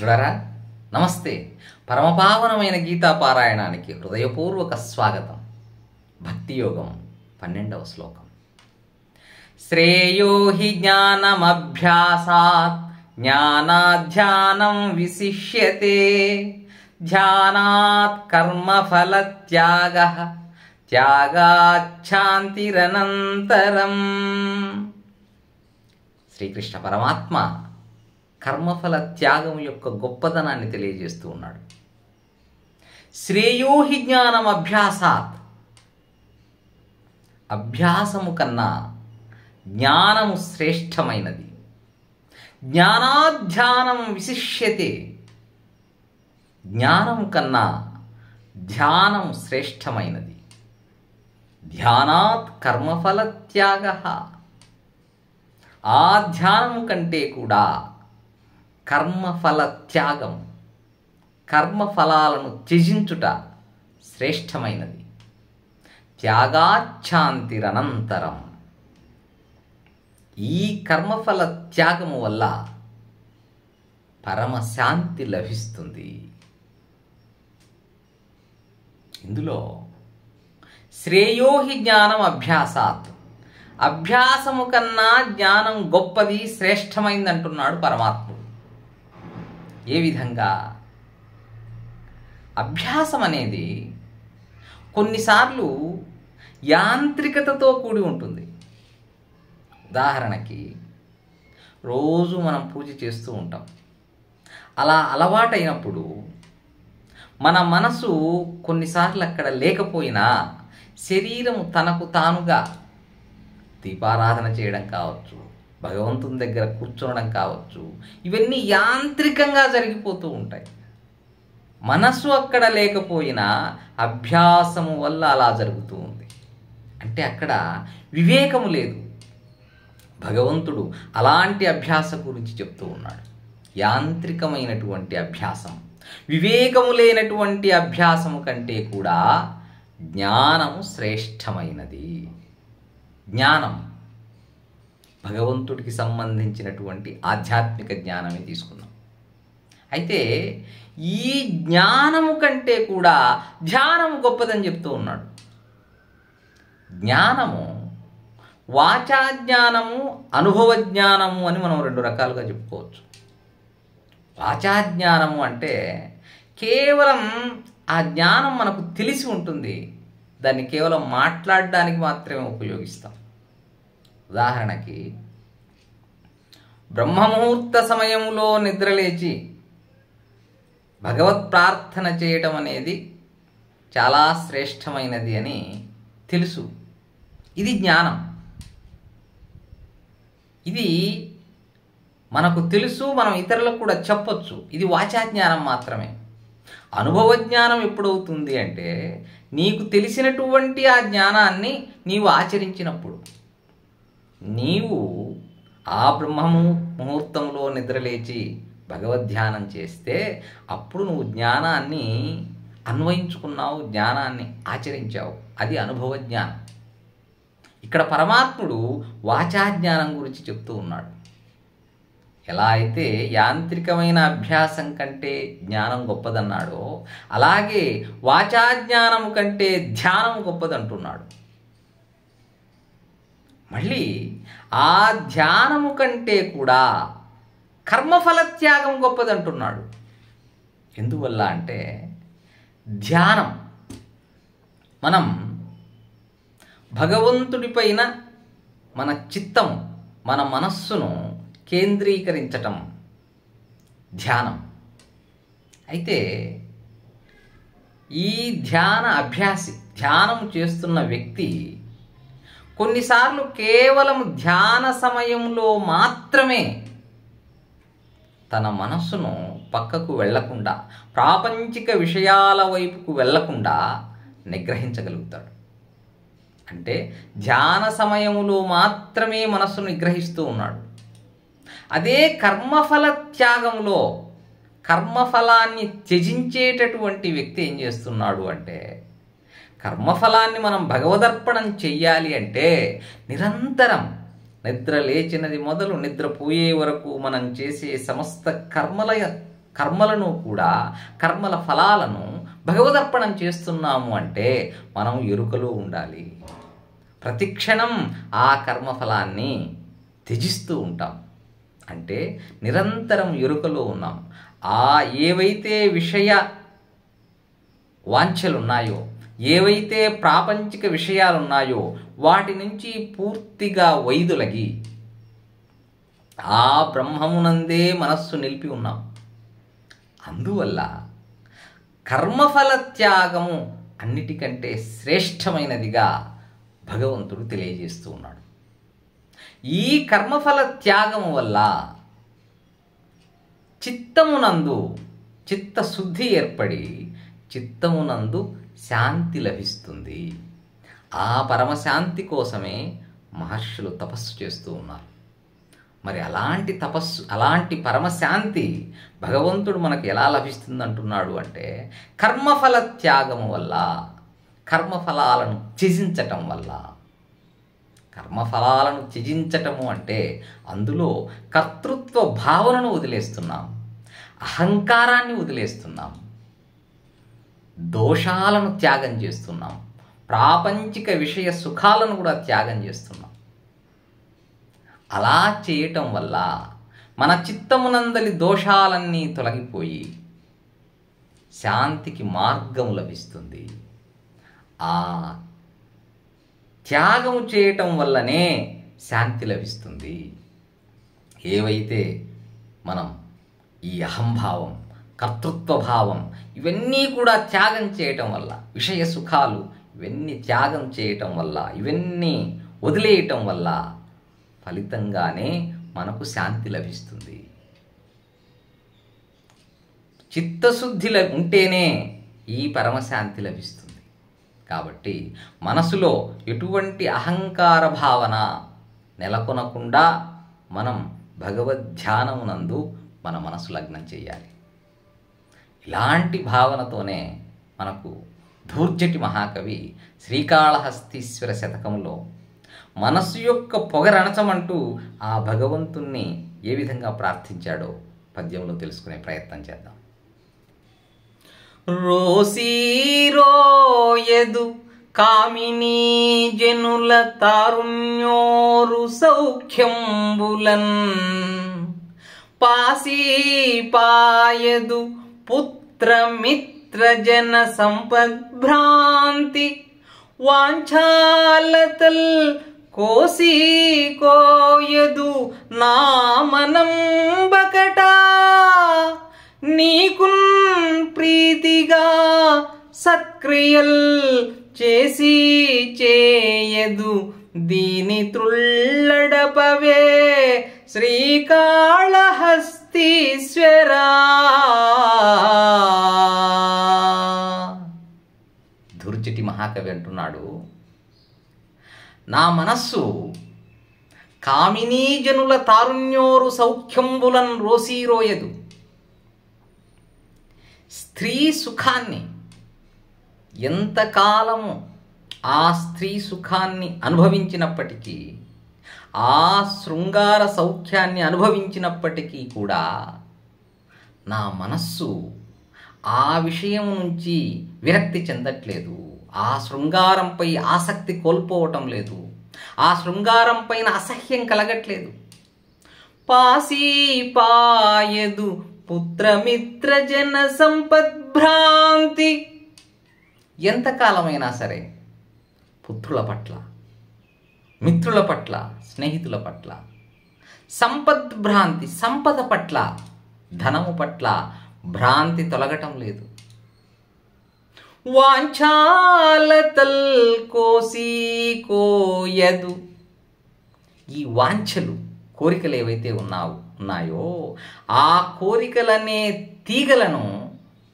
మిత్రులారా నమస్తే. పరమపావనమైన గీతా పారాయణానికి హృదయపూర్వక స్వాగతం. భక్తి యోగం 12వ శ్లోకం. శ్రేయో హి జ్ఞానమభ్యాసాత్ జ్ఞానాధ్యానం విశిష్యతే ధ్యానాత్ కర్మఫలత్యాగః త్యాగాచ్ఛాంతిరనంతరం. శ్రీకృష్ణ పరమాత్మ కర్మఫల త్యాగం యొక్క గొప్పదనాన్ని తెలియజేస్తూ ఉన్నాడు. శ్రేయోహి జ్ఞానం అభ్యాసాత్, అభ్యాసము కన్నా జ్ఞానము శ్రేష్టమైనది. జ్ఞానాధ్యానం విశిష్యతే, జ్ఞానము కన్నా ధ్యానం శ్రేష్టమైనది. ధ్యానాత్ కర్మఫల త్యాగః, ఆ ధ్యానము కంటే కూడా కర్మఫల త్యాగం, కర్మఫలాలను త్యజించుట శ్రేష్టమైనది. త్యాగాచ్ఛాంతిరనంతరం, ఈ కర్మఫల త్యాగము వల్ల పరమశాంతి లభిస్తుంది. ఇందులో శ్రేయోహి జ్ఞానం అభ్యాసాత్, అభ్యాసము కన్నా జ్ఞానం గొప్పది, శ్రేష్టమైంది అంటున్నాడు పరమాత్ముడు. ఏ విధంగా? అభ్యాసం అనేది కొన్నిసార్లు యాంత్రికతతో కూడి ఉంటుంది. ఉదాహరణకి రోజు మనం పూజ చేస్తూ ఉంటాం. అలా అలవాటైనప్పుడు మన మనసు కొన్నిసార్లు అక్కడ లేకపోయినా శరీరము తనకు తానుగా దీపారాధన చేయడం కావచ్చు, భగవంతుని దగ్గర కూర్చోవడం కావచ్చు, ఇవన్నీ యాంత్రికంగా జరిగిపోతూ ఉంటాయి. మనసు అక్కడ లేకపోయినా అభ్యాసము వల్ల అలా జరుగుతూ ఉంది. అంటే అక్కడ వివేకము లేదు. భగవంతుడు అలాంటి అభ్యాసం గురించి చెప్తూ ఉన్నాడు. యాంత్రికమైనటువంటి అభ్యాసం, వివేకము లేనటువంటి అభ్యాసము కంటే కూడా జ్ఞానము శ్రేష్టమైనది. జ్ఞానం భగవంతుడికి సంబంధించినటువంటి ఆధ్యాత్మిక జ్ఞానమే తీసుకుందాం. అయితే ఈ జ్ఞానము కంటే కూడా ధ్యానము గొప్పదని చెప్తూ ఉన్నాడు. జ్ఞానము వాచాజ్ఞానము, అనుభవ జ్ఞానము అని మనం రెండు రకాలుగా చెప్పుకోవచ్చు. వాచాజ్ఞానము అంటే కేవలం ఆ జ్ఞానం మనకు తెలిసి ఉంటుంది, దాన్ని కేవలం మాట్లాడడానికి మాత్రమే ఉపయోగిస్తాం. ఉదాహరణకి బ్రహ్మముహూర్త సమయంలో నిద్రలేచి భగవత్ ప్రార్థన చేయటం అనేది చాలా శ్రేష్టమైనది అని తెలుసు. ఇది జ్ఞానం. ఇది మనకు తెలుసు, మనం ఇతరులకు కూడా చెప్పొచ్చు. ఇది వాచాజ్ఞానం మాత్రమే. అనుభవ జ్ఞానం ఎప్పుడవుతుంది అంటే నీకు తెలిసినటువంటి ఆ జ్ఞానాన్ని నీవు ఆచరించినప్పుడు. నీవు ఆ ముహూర్తంలో నిద్రలేచి భగవద్ధ్యానం చేస్తే అప్పుడు నువ్వు జ్ఞానాన్ని అన్వయించుకున్నావు, జ్ఞానాన్ని ఆచరించావు. అది అనుభవ జ్ఞానం. ఇక్కడ పరమాత్ముడు వాచాజ్ఞానం గురించి చెప్తూ ఉన్నాడు. ఎలా అయితే యాంత్రికమైన అభ్యాసం కంటే జ్ఞానం గొప్పదన్నాడో, అలాగే వాచాజ్ఞానము కంటే ధ్యానం గొప్పదంటున్నాడు. మళ్ళీ ఆ ధ్యానము కంటే కూడా కర్మఫల త్యాగం గొప్పదంటున్నాడు. ఎందువల్ల అంటే ధ్యానం మనం భగవంతుడిపైన మన చిత్తము, మన మనస్సును కేంద్రీకరించటం ధ్యానం. అయితే ఈ ధ్యాన అభ్యాసి, ధ్యానం చేస్తున్న వ్యక్తి కొన్నిసార్లు కేవలం ధ్యాన సమయంలో మాత్రమే తన మనస్సును పక్కకు వెళ్లకుండా, ప్రాపంచిక విషయాల వైపుకు వెళ్లకుండా నిగ్రహించగలుగుతాడు. అంటే ధ్యాన సమయంలో మాత్రమే మనస్సును నిగ్రహిస్తూ ఉన్నాడు. అదే కర్మఫల త్యాగంలో కర్మఫలాన్ని త్యజించేటటువంటి వ్యక్తి ఏం చేస్తున్నాడు అంటే, కర్మఫలాన్ని మనం భగవదర్పణం చెయ్యాలి అంటే నిరంతరం నిద్ర లేచినది మొదలు నిద్రపోయే వరకు మనం చేసే సమస్త కర్మల కర్మలను కూడా, కర్మల ఫలాలను భగవదర్పణం చేస్తున్నాము అంటే మనం ఎరుకలో ఉండాలి. ప్రతిక్షణం ఆ కర్మఫలాన్ని త్యజిస్తూ ఉంటాం అంటే నిరంతరం ఎరుకలో ఉన్నాం. ఏవైతే విషయ వాంఛలున్నాయో, ఏవైతే ప్రాపంచిక విషయాలున్నాయో వాటి నుంచి పూర్తిగా వైదొలగి ఆ బ్రహ్మమునందే మనస్సు నిలిపి ఉన్నాం. అందువల్ల కర్మఫల త్యాగము అన్నిటికంటే శ్రేష్టమైనదిగా భగవంతుడు తెలియజేస్తూ ఉన్నాడు. ఈ కర్మఫల త్యాగము వల్ల చిత్తమునందు చిత్తశుద్ధి ఏర్పడి చిత్తమునందు శాంతి లభిస్తుంది. ఆ పరమశాంతి కోసమే మహర్షులు తపస్సు చేస్తూ ఉన్నారు. మరి అలాంటి తపస్సు, అలాంటి పరమశాంతి భగవంతుడు మనకు ఎలా లభిస్తుంది అంటున్నాడు అంటే కర్మఫల త్యాగము వల్ల, కర్మఫలాలను త్యజించటం వల్ల. కర్మఫలాలను త్యజించటము అంటే అందులో కర్తృత్వ భావనను వదిలేస్తున్నాం, అహంకారాన్ని వదిలేస్తున్నాం, దోషాలను త్యాగం చేస్తున్నాం, ప్రాపంచిక విషయ సుఖాలను కూడా త్యాగం చేస్తున్నాం. అలా చేయటం వల్ల మన చిత్తమునందలి దోషాలన్నీ తొలగిపోయి శాంతికి మార్గం లభిస్తుంది. ఆ త్యాగము చేయటం వల్లనే శాంతి లభిస్తుంది. ఏవైతే మనం ఈ అహంభావం, కర్తృత్వ భావం ఇవన్నీ కూడా త్యాగం చేయటం వల్ల, విషయ సుఖాలు ఇవన్నీ త్యాగం చేయటం వల్ల, ఇవన్నీ వదిలేయటం వల్ల ఫలితంగానే మనకు శాంతి లభిస్తుంది. చిత్తశుద్ధి ఉంటేనే ఈ పరమశాంతి లభిస్తుంది. కాబట్టి మనసులో ఎటువంటి అహంకార భావన నెలకొనకుండా మనం భగవద్ధ్యానమునందు మన మనసు లగ్నం చేయాలి. ఇలాంటి భావనతోనే మనకు ధూర్జటి మహాకవి శ్రీకాళహస్తీశ్వర శతకంలో మనస్సు యొక్క పొగరణచమంటూ ఆ భగవంతుణ్ణి ఏ విధంగా ప్రార్థించాడో పద్యంలో తెలుసుకునే ప్రయత్నం చేద్దాం. రోసీరోయదు కామినీ జనుల తారుణ్యోరు సౌఖ్యంబులన్ పాసీపాయదు పుత్రమిత్రజన సంపద్భ్రాంతి వాంఛాలతల్ కోయదు నామనంబకటా నీకున్ ప్రీతిగా సత్క్రియల్ చేసి చేయదు దీని త్రుళ్ళడపవే శ్రీకాళహస్తీశ్వరా. ధూర్జటి మహాకవి అంటున్నాడు, నా మనస్సు కామినీజనుల తారుణ్యోరు సౌఖ్యంబులన్ రోసీరోయదు. స్త్రీ సుఖాన్ని ఎంతకాలము ఆ స్త్రీ సుఖాన్ని అనుభవించినప్పటికీ, ఆ శృంగార సౌఖ్యాన్ని అనుభవించినప్పటికీ కూడా నా మనస్సు ఆ విషయం నుంచి విరక్తి చెందట్లేదు. ఆ శృంగారంపై ఆసక్తి కోల్పోవటం లేదు. ఆ శృంగారం పైన అసహ్యం కలగట్లేదు. పాసీపాయదు పుత్రమిత్రజన సంపద్భ్రాంతి. ఎంతకాలమైనా సరే పుత్రుల పట్ల, మిత్రుల పట్ల, స్నేహితుల పట్ల సంపద్భ్రాంతి, సంపద పట్ల, ధనము పట్ల భ్రాంతి తొలగటం లేదు. వాంఛాలతల్ కోయదు. ఈ వాంఛలు, కోరికలు ఏవైతే ఉన్నాయో ఆ కోరికలనే తీగలను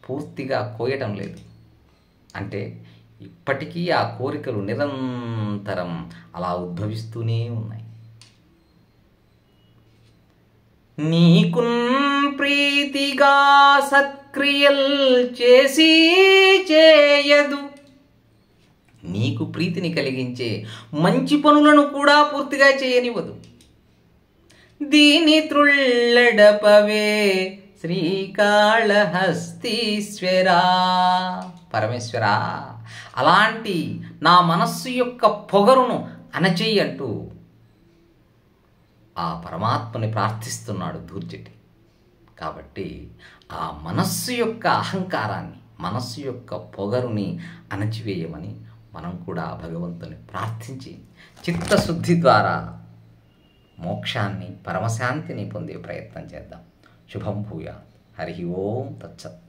పూర్తిగా కోయటం లేదు. అంటే ఇప్పటికీ ఆ కోరికలు నిరంతరం అలా ఉద్భవిస్తూనే ఉన్నాయి. నీకున్ ప్రీతిగా సత్క్రియల్ చేసి చేయదు. నీకు ప్రీతిని కలిగించే మంచి పనులను కూడా పూర్తిగా చేయనివ్వదు. దీని త్రుళ్ళడపవే శ్రీకాళహస్తీశ్వరా. పరమేశ్వరా, అలాంటి నా మనస్సు యొక్క పొగరును అణచేయి అంటూ ఆ పరమాత్మని ప్రార్థిస్తున్నాడు దూర్జటి. కాబట్టి ఆ మనస్సు యొక్క అహంకారాన్ని, మనస్సు యొక్క పొగరుని అణచివేయమని మనం కూడా భగవంతుని ప్రార్థించి చిత్తశుద్ధి ద్వారా మోక్షాన్ని, పరమశాంతిని పొందే ప్రయత్నం చేద్దాం. శుభం భూయాత్. హరి ఓం తత్సత్.